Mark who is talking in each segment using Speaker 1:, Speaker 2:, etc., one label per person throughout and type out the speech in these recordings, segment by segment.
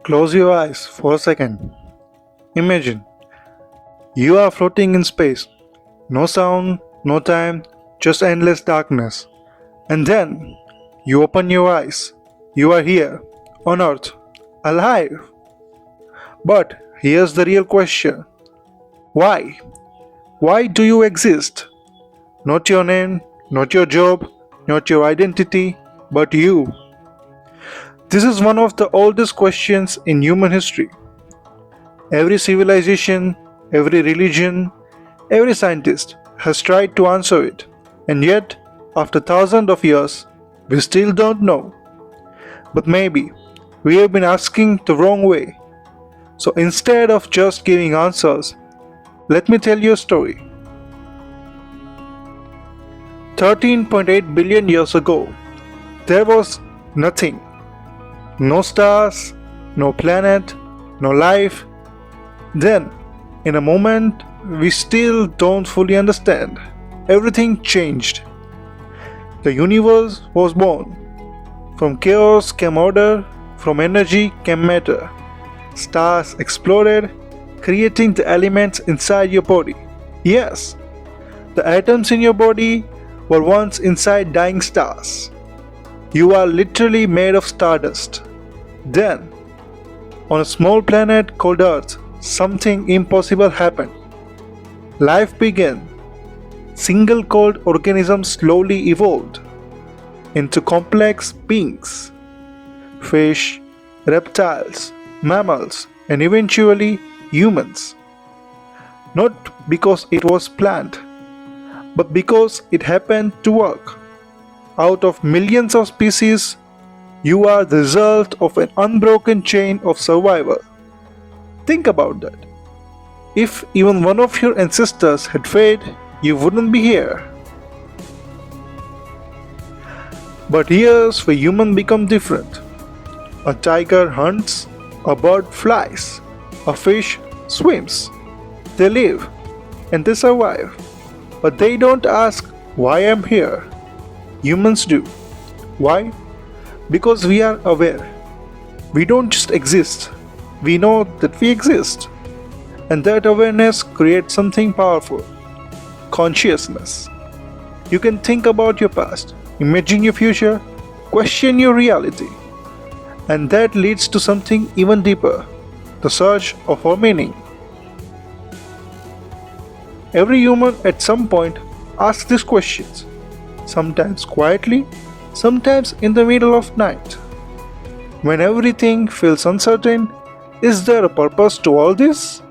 Speaker 1: Close your eyes for a second. Imagine you are floating in space. No sound, no time, just endless darkness. And then you open your eyes. You are here, on Earth, alive. But here's the real question. Why? Why do you exist? Not your name, not your job, not your identity, but you. This is one of the oldest questions in human history. Every civilization, every religion, every scientist has tried to answer it, and yet, after thousands of years, we still don't know. But maybe we have been asking the wrong way. So instead of just giving answers, let me tell you a story. 13.8 billion years ago, there was nothing. No stars, no planet, no life. Then, in a moment we still don't fully understand, everything changed. The universe was born. From chaos came order, from energy came matter. Stars exploded, creating the elements inside your body. Yes, the atoms in your body were once inside dying stars. You are literally made of stardust. Then, on a small planet called Earth, something impossible happened. Life began. Single-celled organisms slowly evolved into complex beings. Fish, reptiles, mammals, and eventually humans. Not because it was planned, but because it happened to work. Out of millions of species, you are the result of an unbroken chain of survival. Think about that. If even one of your ancestors had failed, you wouldn't be here. But here's where humans become different. A tiger hunts, a bird flies, a fish swims. They live and they survive. But they don't ask why I'm here. Humans do. Why? Because we are aware. We don't just exist. We know that we exist. And that awareness creates something powerful. Consciousness. You can think about your past, imagine your future, question your reality. And that leads to something even deeper, the search of our meaning. Every human at some point asks these questions, sometimes quietly, sometimes in the middle of night. When everything feels uncertain, is there a purpose to all this?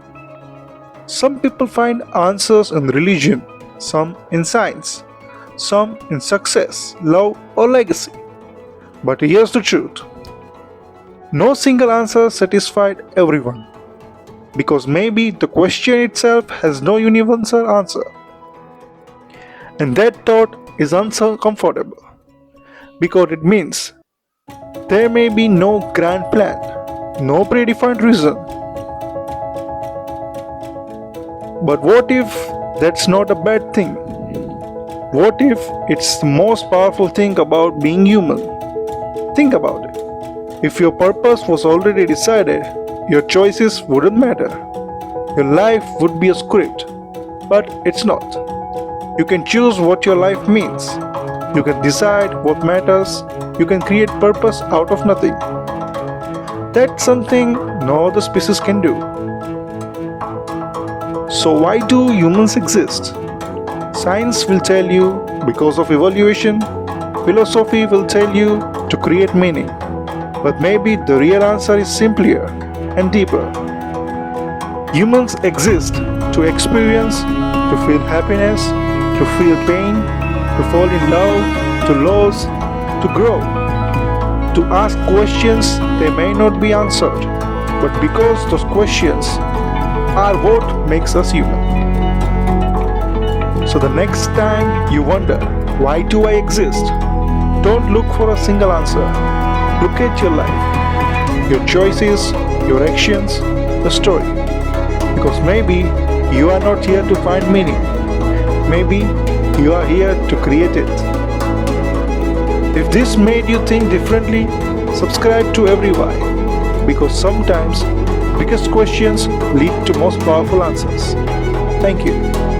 Speaker 1: Some people find answers in religion, some in science, some in success, love, or legacy. But here's the truth. No single answer satisfied everyone. Because maybe the question itself has no universal answer. And that thought is uncomfortable. Because it means there may be no grand plan, no predefined reason. But what if that's not a bad thing? What if it's the most powerful thing about being human? Think about it. If your purpose was already decided, your choices wouldn't matter. Your life would be a script, but it's not. You can choose what your life means. You can decide what matters. You can create purpose out of nothing. That's something no other species can do. So why do humans exist? Science will tell you because of evolution. Philosophy will tell you to create meaning. But maybe the real answer is simpler and deeper. Humans exist to experience, to feel happiness, to feel pain, to fall in love, to lose, to grow, to ask questions they may not be answered, but because those questions are what makes us human. So the next time you wonder, why do I exist? Don't look for a single answer. Look at your life, your choices, your actions, the story. Because maybe you are not here to find meaning. Maybe you are here to create it. If this made you think differently, subscribe to Every Why. because sometimes biggest questions lead to most powerful answers. Thank you.